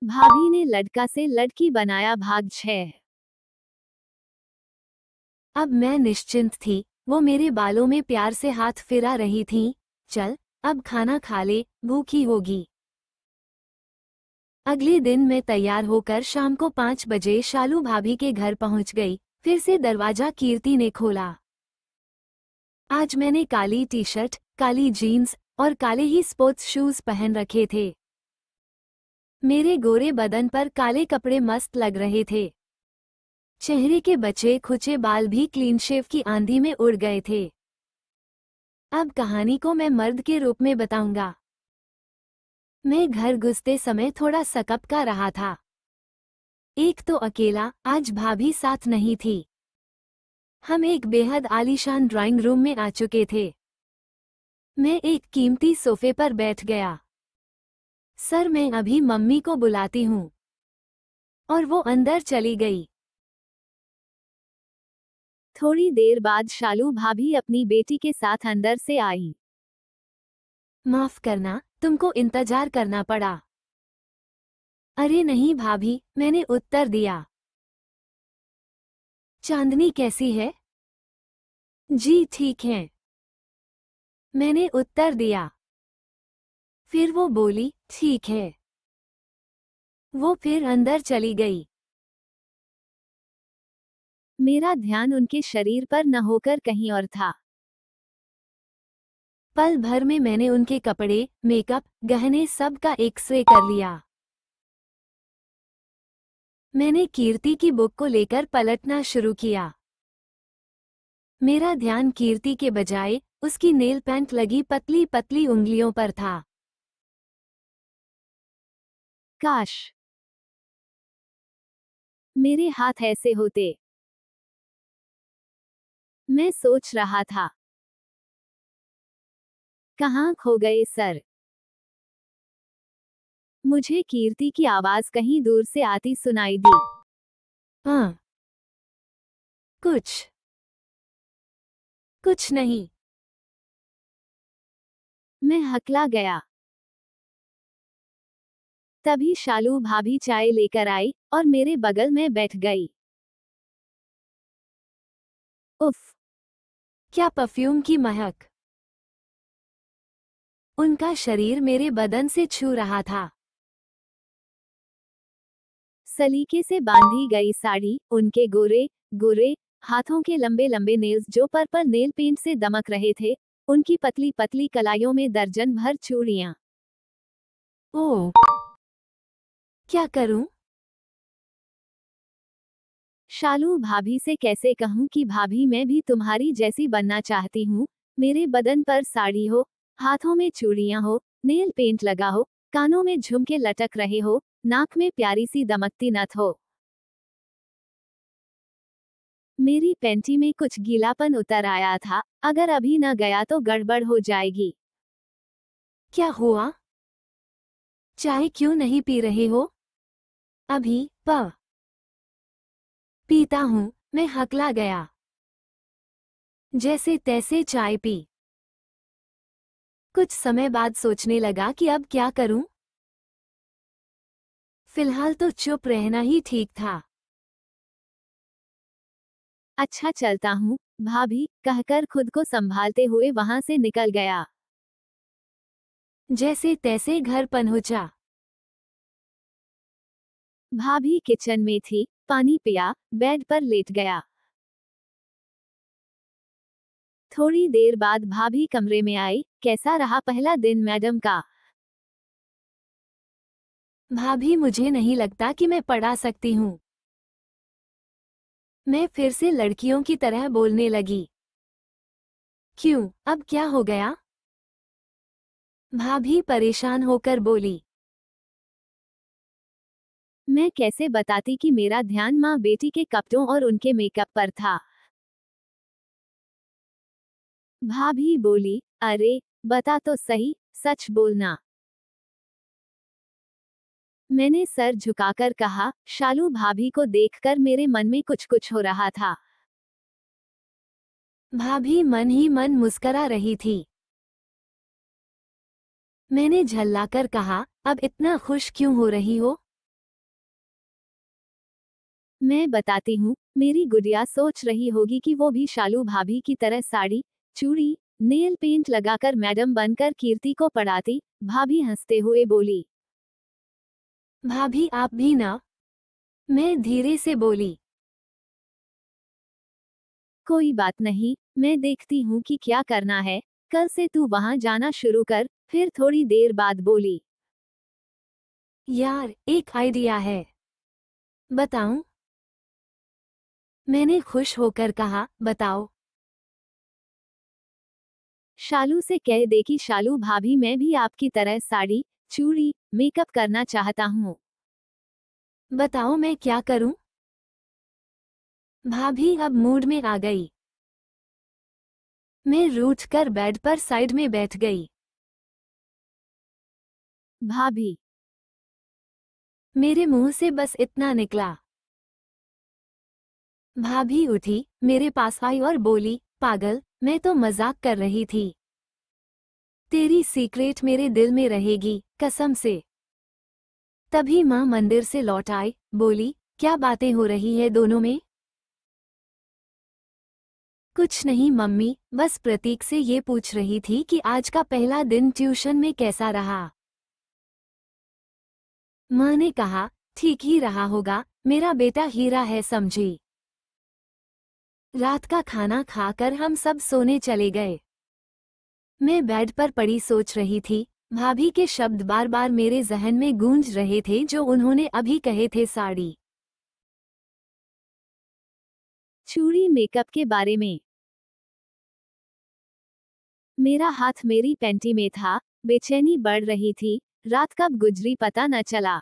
भाभी ने लड़का से लड़की बनाया भाग 6। अब मैं निश्चिंत थी। वो मेरे बालों में प्यार से हाथ फिरा रही थीं। चल, अब खाना खा ले, भूखी होगी। अगले दिन मैं तैयार होकर शाम को 5 बजे शालू भाभी के घर पहुंच गई। फिर से दरवाजा कीर्ति ने खोला। आज मैंने काली टी शर्ट, काली जीन्स और काले ही स्पोर्ट्स शूज पहन रखे थे। मेरे गोरे बदन पर काले कपड़े मस्त लग रहे थे। चेहरे के बचे खुचे बाल भी क्लीन शेव की आंधी में उड़ गए थे। अब कहानी को मैं मर्द के रूप में बताऊंगा। मैं घर घुसते समय थोड़ा सकपका रहा था। एक तो अकेला, आज भाभी साथ नहीं थी। हम एक बेहद आलीशान ड्राइंग रूम में आ चुके थे। मैं एक कीमती सोफे पर बैठ गया। सर, मैं अभी मम्मी को बुलाती हूँ। और वो अंदर चली गई। थोड़ी देर बाद शालू भाभी अपनी बेटी के साथ अंदर से आई। माफ करना, तुमको इंतजार करना पड़ा। अरे नहीं भाभी, मैंने उत्तर दिया। चांदनी कैसी है? जी ठीक है, मैंने उत्तर दिया। फिर वो बोली, ठीक है। वो फिर अंदर चली गई। मेरा ध्यान उनके शरीर पर न होकर कहीं और था। पल भर में मैंने उनके कपड़े, मेकअप, गहने सब का एक्सरे कर लिया। मैंने कीर्ति की बुक को लेकर पलटना शुरू किया। मेरा ध्यान कीर्ति के बजाय उसकी नेल पेंट लगी पतली पतली उंगलियों पर था। काश मेरे हाथ ऐसे होते, मैं सोच रहा था। कहाँ खो गए सर? मुझे कीर्ति की आवाज कहीं दूर से आती सुनाई दी। हाँ, कुछ कुछ नहीं। मैं हकला गया। तभी शालू भाभी चाय लेकर आई और मेरे बगल में बैठ गई। उफ, क्या परफ्यूम की महक! उनका शरीर मेरे बदन से छू रहा था। सलीके से बांधी गई साड़ी, उनके गोरे गोरे हाथों के लंबे लंबे नेल्स जो पर्पल नेल पेंट से दमक रहे थे, उनकी पतली पतली कलाइयों में दर्जन भर चूड़ियां। ओह, क्या करूं? शालू भाभी से कैसे कहूं कि भाभी मैं भी तुम्हारी जैसी बनना चाहती हूँ। मेरे बदन पर साड़ी हो, हाथों में चूड़ियां हो, नेल पेंट लगा हो, कानों में झुमके लटक रहे हो, नाक में प्यारी सी दमकती नथ हो। मेरी पैंटी में कुछ गीलापन उतर आया था, अगर अभी न गया तो गड़बड़ हो जाएगी। क्या हुआ? चाय क्यों नहीं पी रहे हो? अभी पीता हूँ, मैं हकला गया। जैसे तैसे चाय पी। कुछ समय बाद सोचने लगा कि अब क्या करूं? फिलहाल तो चुप रहना ही ठीक था। अच्छा चलता हूँ भाभी, कहकर खुद को संभालते हुए वहां से निकल गया। जैसे तैसे घर पहुंचा। भाभी किचन में थी, पानी पिया, बेड पर लेट गया। थोड़ी देर बाद भाभी कमरे में आई। कैसा रहा पहला दिन मैडम का? भाभी, मुझे नहीं लगता कि मैं पढ़ा सकती हूँ। मैं फिर से लड़कियों की तरह बोलने लगी। क्यों, अब क्या हो गया? भाभी परेशान होकर बोली। मैं कैसे बताती कि मेरा ध्यान माँ बेटी के कपड़ों और उनके मेकअप पर था। भाभी बोली, अरे बता तो सही, सच बोलना। मैंने सर झुकाकर कहा। शालू भाभी को देखकर मेरे मन में कुछ कुछ हो रहा था। भाभी मन ही मन मुस्करा रही थी। मैंने झल्लाकर कहा, अब इतना खुश क्यों हो रही हो? मैं बताती हूँ, मेरी गुड़िया सोच रही होगी कि वो भी शालू भाभी की तरह साड़ी, चूड़ी, नेल पेंट लगाकर मैडम बनकर कीर्ति को पढ़ाती। भाभी हंसते हुए बोली। भाभी आप भी ना। मैं धीरे से बोली। कोई बात नहीं, मैं देखती हूँ कि क्या करना है। कल से तू वहां जाना शुरू कर। फिर थोड़ी देर बाद बोली। यार एक आइडिया है। बताऊं? मैंने खुश होकर कहा, बताओ। शालू से कह दे कि शालू भाभी मैं भी आपकी तरह साड़ी, चूड़ी, मेकअप करना चाहता हूँ। बताओ मैं क्या करूं? भाभी अब मूड में आ गई। मैं रूठ कर बेड पर साइड में बैठ गई। भाभी। मेरे मुंह से बस इतना निकला। भाभी उठी, मेरे पास आई और बोली, पागल, मैं तो मजाक कर रही थी। तेरी सीक्रेट मेरे दिल में रहेगी, कसम से। तभी माँ मंदिर से लौट आई, बोली, क्या बातें हो रही है दोनों में? कुछ नहीं मम्मी, बस प्रतीक से ये पूछ रही थी कि आज का पहला दिन ट्यूशन में कैसा रहा। माँ ने कहा, ठीक ही रहा होगा, मेरा बेटा हीरा है समझी। रात का खाना खाकर हम सब सोने चले गए। मैं बेड पर पड़ी सोच रही थी। भाभी के शब्द बार बार मेरे जहन में गूंज रहे थे जो उन्होंने अभी कहे थे, साड़ी, चूड़ी, मेकअप के बारे में। मेरा हाथ मेरी पैंटी में था। बेचैनी बढ़ रही थी। रात कब गुजरी पता न चला।